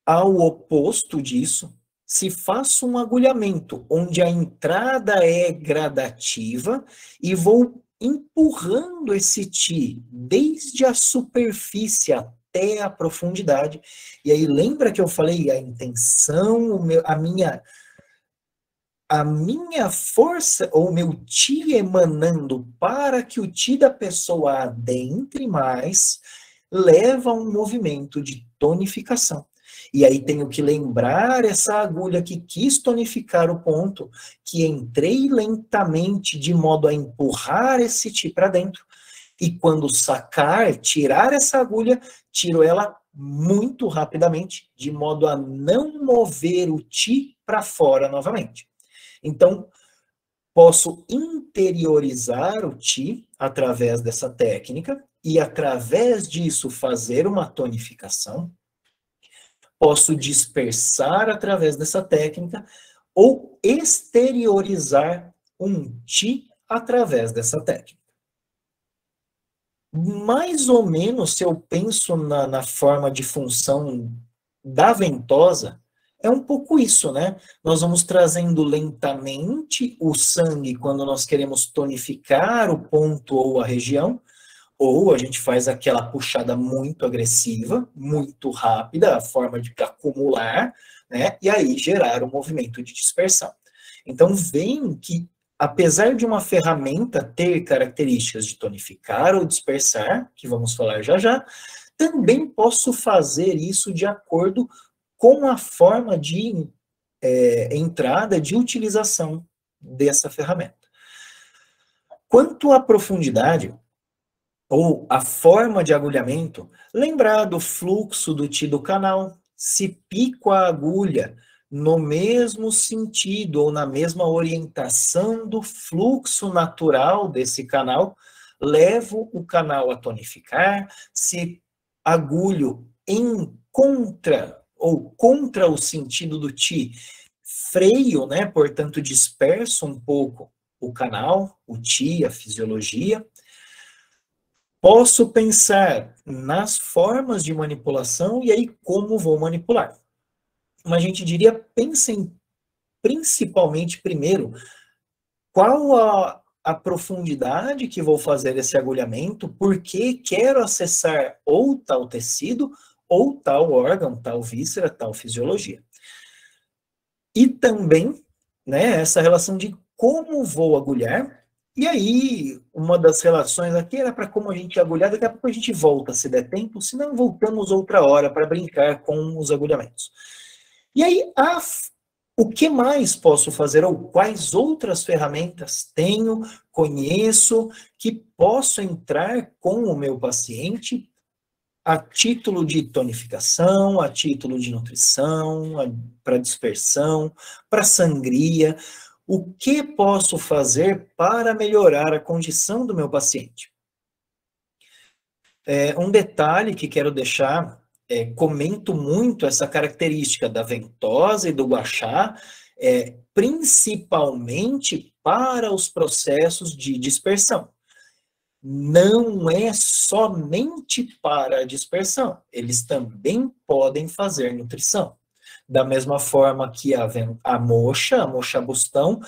Ao oposto disso, se faço um agulhamento onde a entrada é gradativa e vou empurrando esse Qi desde a superfície até a profundidade, e aí lembra que eu falei a intenção, a minha força, ou meu Qi emanando para que o Qi da pessoa adentre mais, leva a um movimento de tonificação. E aí tenho que lembrar essa agulha que quis tonificar o ponto, que entrei lentamente de modo a empurrar esse Qi para dentro. E quando sacar, tirar essa agulha, tiro ela muito rapidamente, de modo a não mover o Qi para fora novamente. Então, posso interiorizar o Qi através dessa técnica e, através disso, fazer uma tonificação. Posso dispersar através dessa técnica ou exteriorizar um Qi através dessa técnica. Mais ou menos, se eu penso na forma de função da ventosa, é um pouco isso, né? Nós vamos trazendo lentamente o sangue quando nós queremos tonificar o ponto ou a região, ou a gente faz aquela puxada muito agressiva, muito rápida, a forma de acumular, né? E aí gerar um movimento de dispersão. Então, veem que, apesar de uma ferramenta ter características de tonificar ou dispersar, que vamos falar já já, também posso fazer isso de acordo com a forma de entrada, de utilização dessa ferramenta. Quanto à profundidade, ou a forma de agulhamento, lembrar do fluxo do Qi do canal. Se pico a agulha no mesmo sentido ou na mesma orientação do fluxo natural desse canal, levo o canal a tonificar. Se agulho em contra ou contra o sentido do Qi, freio, né? Portanto, disperso um pouco o canal, o Qi, a fisiologia. Posso pensar nas formas de manipulação e aí como vou manipular. Mas a gente diria, pensem principalmente primeiro, qual a profundidade que vou fazer esse agulhamento, porque quero acessar ou tal tecido, ou tal órgão, tal víscera, tal fisiologia. E também, né, essa relação de como vou agulhar. E aí, uma das relações aqui era para como a gente agulhar, daqui a pouco a gente volta, se der tempo, se não, voltamos outra hora para brincar com os agulhamentos. E aí, o que mais posso fazer, ou quais outras ferramentas tenho, conheço, que posso entrar com o meu paciente a título de tonificação, a título de nutrição, para dispersão, para sangria. O que posso fazer para melhorar a condição do meu paciente? Um detalhe que quero deixar, comento muito essa característica da ventosa e do gua sha, principalmente para os processos de dispersão. Não é somente para a dispersão, eles também podem fazer nutrição. Da mesma forma que a moxa bustão,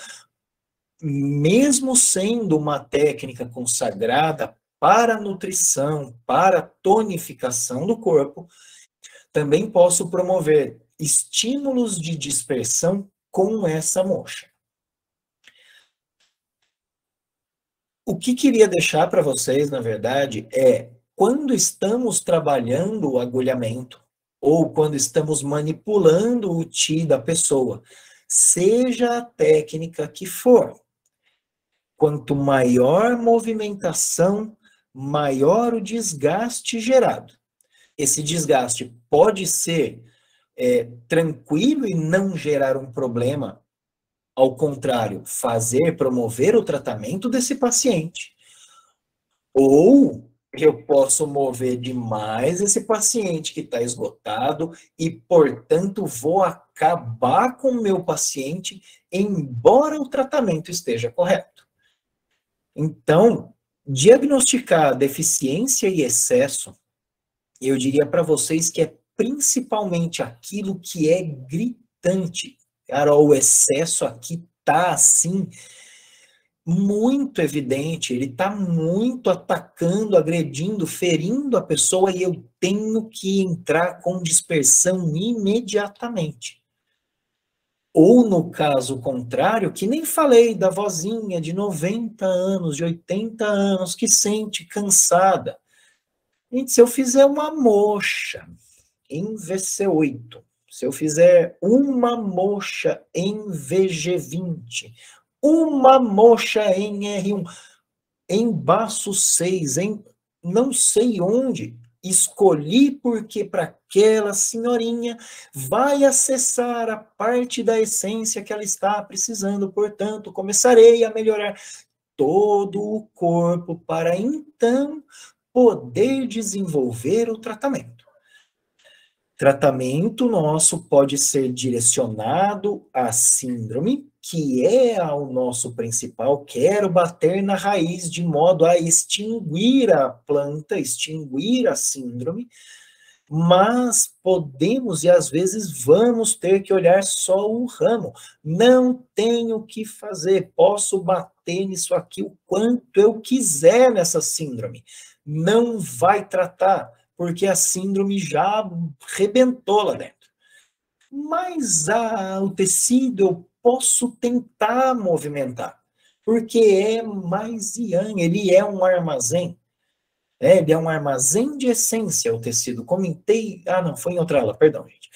mesmo sendo uma técnica consagrada para nutrição, para tonificação do corpo, também posso promover estímulos de dispersão com essa moxa. O que queria deixar para vocês, na verdade, quando estamos trabalhando o agulhamento, ou quando estamos manipulando o Qi da pessoa, seja a técnica que for, quanto maior movimentação, maior o desgaste gerado. Esse desgaste pode ser tranquilo e não gerar um problema, ao contrário, promover o tratamento desse paciente. Ou eu posso mover demais esse paciente que está esgotado e, portanto, vou acabar com o meu paciente, embora o tratamento esteja correto. Então, diagnosticar deficiência e excesso, eu diria para vocês que é principalmente aquilo que é gritante. Cara, o excesso aqui tá assim muito evidente, ele está muito atacando, agredindo, ferindo a pessoa e eu tenho que entrar com dispersão imediatamente. Ou no caso contrário, que nem falei da vozinha de 90 anos, de 80 anos, que sente cansada. Gente, se eu fizer uma moxa em VC8, se eu fizer uma moxa em VG20, uma moxa em R1, em baço 6, em não sei onde, escolhi porque para aquela senhorinha vai acessar a parte da essência que ela está precisando, portanto, começarei a melhorar todo o corpo para então poder desenvolver o tratamento. Tratamento nosso pode ser direcionado à síndrome, que é o nosso principal, quero bater na raiz de modo a extinguir a planta, extinguir a síndrome, mas podemos e às vezes vamos ter que olhar só o ramo. Não tenho o que fazer, posso bater nisso aqui o quanto eu quiser nessa síndrome. Não vai tratar, porque a síndrome já rebentou lá dentro. Mas o tecido eu posso tentar movimentar, porque é mais yang, ele é um armazém. Ele é um armazém de essência, o tecido. Comentei. Não, foi em outra aula, perdão, gente.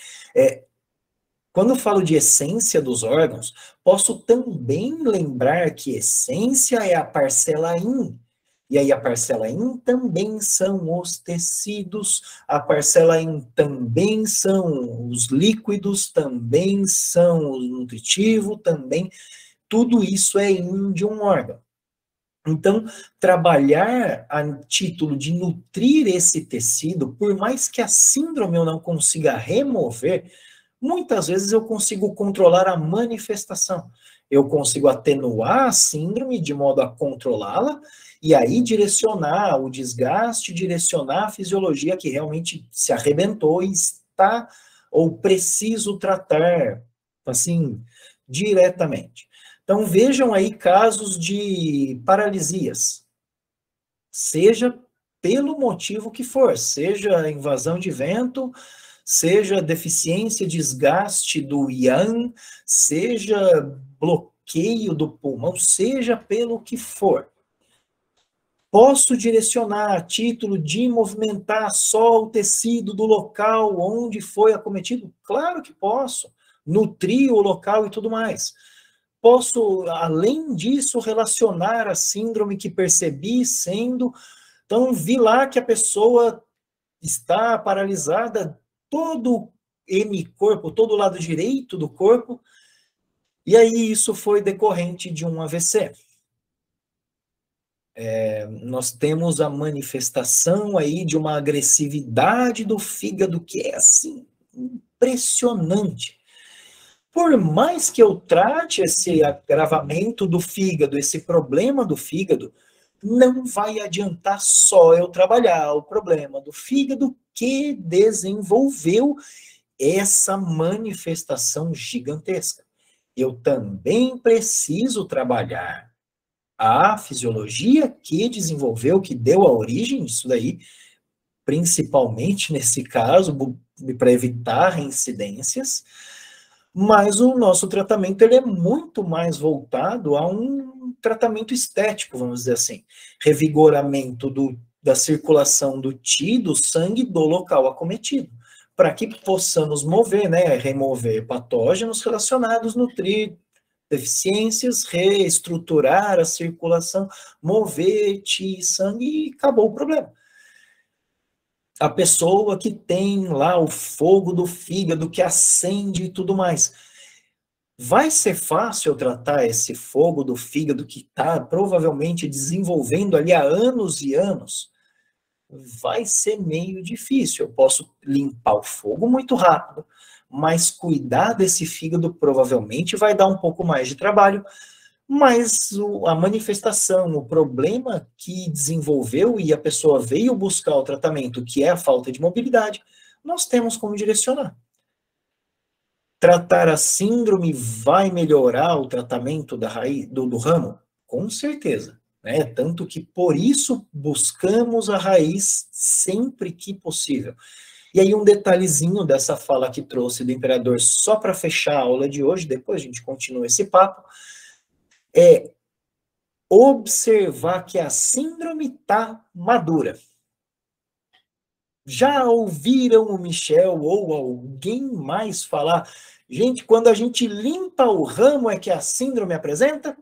Quando eu falo de essência dos órgãos, posso também lembrar que essência é a parcela yin. E aí a parcela yin também são os tecidos, a parcela yin também são os líquidos, também são o nutritivo, também. Tudo isso é yin de um órgão. Então, trabalhar a título de nutrir esse tecido, por mais que a síndrome eu não consiga remover, muitas vezes eu consigo controlar a manifestação. Eu consigo atenuar a síndrome de modo a controlá-la e aí direcionar o desgaste, direcionar a fisiologia que realmente se arrebentou e está ou preciso tratar, assim, diretamente. Então, vejam aí casos de paralisias, seja pelo motivo que for, seja invasão de vento, seja deficiência, desgaste do yang, seja bloqueio do pulmão, seja pelo que for. Posso direcionar a título de movimentar só o tecido do local onde foi acometido? Claro que posso. Nutrir o local e tudo mais. Posso, além disso, relacionar a síndrome que percebi sendo... Então, vi lá que a pessoa está paralisada, todo hemicorpo, todo o lado direito do corpo, e aí isso foi decorrente de um AVC. Nós temos a manifestação aí de uma agressividade do fígado que é, assim, impressionante. Por mais que eu trate esse agravamento do fígado, esse problema do fígado, não vai adiantar só eu trabalhar o problema do fígado que desenvolveu essa manifestação gigantesca. Eu também preciso trabalhar a fisiologia que desenvolveu, que deu a origem disso daí, principalmente nesse caso, para evitar reincidências, mas o nosso tratamento ele é muito mais voltado a um tratamento estético, vamos dizer assim. Revigoramento da circulação do Qi, do sangue, do local acometido, para que possamos mover, remover patógenos relacionados, nutrir deficiências, reestruturar a circulação, mover Qi, sangue e acabou o problema. A pessoa que tem lá o fogo do fígado, que acende e tudo mais. Vai ser fácil eu tratar esse fogo do fígado que está provavelmente desenvolvendo ali há anos e anos? Vai ser meio difícil. Eu posso limpar o fogo muito rápido, mas cuidar desse fígado provavelmente vai dar um pouco mais de trabalho, mas a manifestação, o problema que desenvolveu e a pessoa veio buscar o tratamento, que é a falta de mobilidade, nós temos como direcionar. Tratar a síndrome vai melhorar o tratamento da raiz, do ramo? Com certeza. Tanto que por isso buscamos a raiz sempre que possível. E aí um detalhezinho dessa fala que trouxe do imperador, só para fechar a aula de hoje, depois a gente continua esse papo, é observar que a síndrome está madura. Já ouviram o Michel ou alguém mais falar, gente, quando a gente limpa o ramo é que a síndrome apresenta?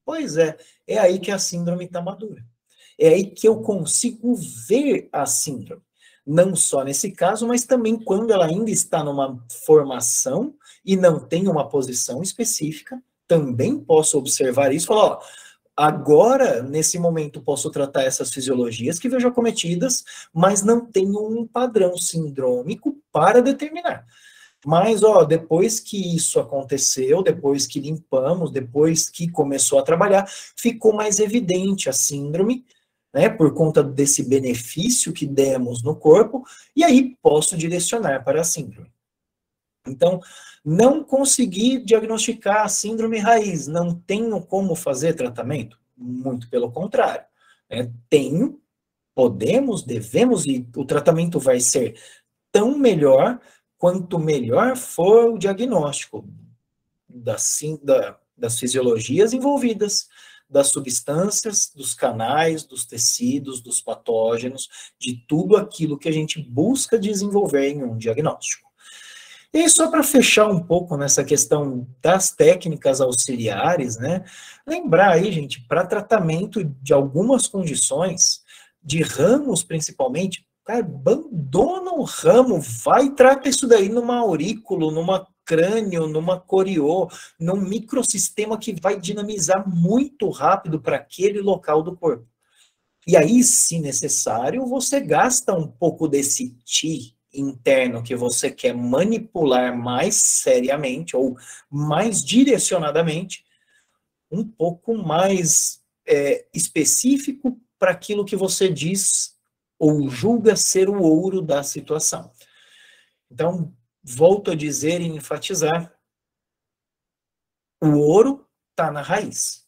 Pois é aí que a síndrome está madura. É aí que eu consigo ver a síndrome. Não só nesse caso, mas também quando ela ainda está numa formação e não tem uma posição específica, também posso observar isso e falar, ó, agora, nesse momento, posso tratar essas fisiologias que vejo acometidas, mas não tenho um padrão sindrômico para determinar. Mas, ó, depois que isso aconteceu, depois que limpamos, depois que começou a trabalhar, ficou mais evidente a síndrome, né, por conta desse benefício que demos no corpo, e aí posso direcionar para a síndrome. Então, não consegui diagnosticar a síndrome raiz, não tenho como fazer tratamento? Muito pelo contrário. Tenho, podemos, devemos, e o tratamento vai ser tão melhor quanto melhor for o diagnóstico das fisiologias envolvidas, das substâncias, dos canais, dos tecidos, dos patógenos, de tudo aquilo que a gente busca desenvolver em um diagnóstico. E aí, só para fechar um pouco nessa questão das técnicas auxiliares, né? Lembrar aí, gente, para tratamento de algumas condições, de ramos principalmente, cara, abandona o ramo, vai e trata isso daí numa aurículo, numa crânio, numa coriô, num microsistema que vai dinamizar muito rápido para aquele local do corpo. E aí, se necessário, você gasta um pouco desse ti interno que você quer manipular mais seriamente ou mais direcionadamente, um pouco mais específico para aquilo que você diz ou julga ser o ouro da situação. Então, volto a dizer e enfatizar, o ouro está na raiz.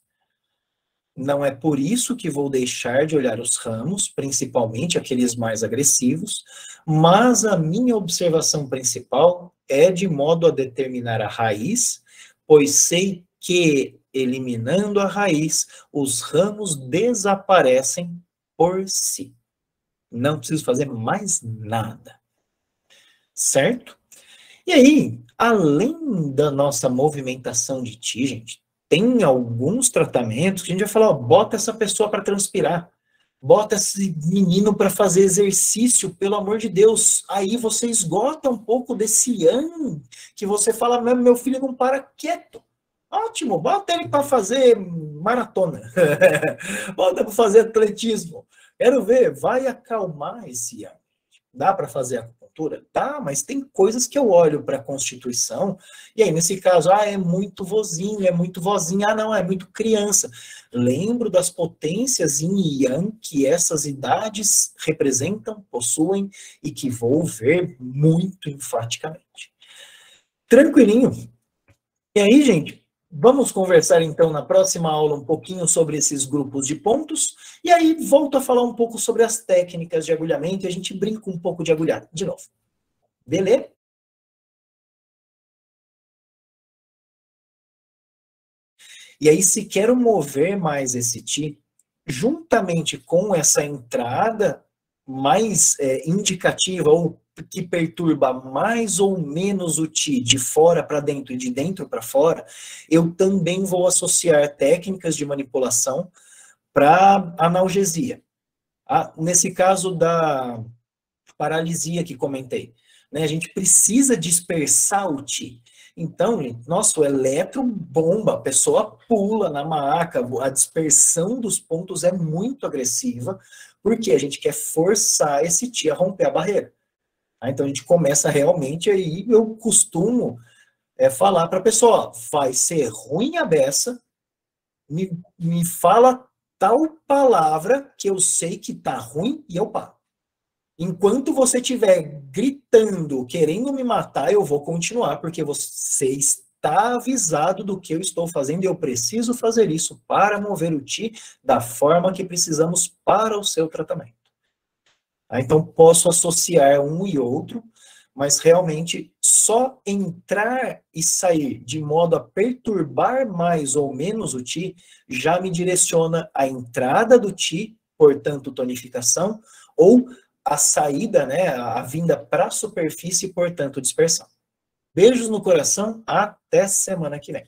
Não é por isso que vou deixar de olhar os ramos, principalmente aqueles mais agressivos, mas a minha observação principal é de modo a determinar a raiz, pois sei que, eliminando a raiz, os ramos desaparecem por si. Não preciso fazer mais nada. Certo? E aí, além da nossa movimentação de ti, gente, tem alguns tratamentos que a gente vai falar, ó, bota essa pessoa para transpirar, bota esse menino para fazer exercício, pelo amor de Deus. Aí você esgota um pouco desse yang que você fala, meu filho não para quieto. Ótimo, bota ele para fazer maratona, bota para fazer atletismo. Quero ver, vai acalmar esse yang. Dá para fazer acupuntura? Dá, mas tem coisas que eu olho para a constituição, e aí nesse caso, é muito vozinho, é muito vozinha, não, é muito criança. Lembro das potências yin e yang que essas idades representam, possuem, e que vou ver muito enfaticamente. Tranquilinho? E aí, gente, vamos conversar então na próxima aula um pouquinho sobre esses grupos de pontos, e aí volto a falar um pouco sobre as técnicas de agulhamento, e a gente brinca um pouco de agulhado de novo. Beleza? E aí, se quero mover mais esse ti, juntamente com essa entrada mais indicativa, ou que perturba mais ou menos o ti de fora para dentro e de dentro para fora, eu também vou associar técnicas de manipulação para analgesia. Nesse caso da paralisia que comentei, né, a gente precisa dispersar o ti. Então, nossa, o eletro bomba, a pessoa pula na maca, a dispersão dos pontos é muito agressiva, porque a gente quer forçar esse ti a romper a barreira. Então, a gente começa realmente aí, eu costumo falar para a pessoa, vai ser ruim a beça, me fala tal palavra que eu sei que tá ruim e eu paro. Enquanto você estiver gritando, querendo me matar, eu vou continuar, porque você está avisado do que eu estou fazendo e eu preciso fazer isso para mover o ti da forma que precisamos para o seu tratamento. Então, posso associar um e outro, mas realmente só entrar e sair de modo a perturbar mais ou menos o ti já me direciona a entrada do ti, portanto, tonificação, ou a saída, né, a vinda para a superfície, portanto, dispersão. Beijos no coração, até semana que vem.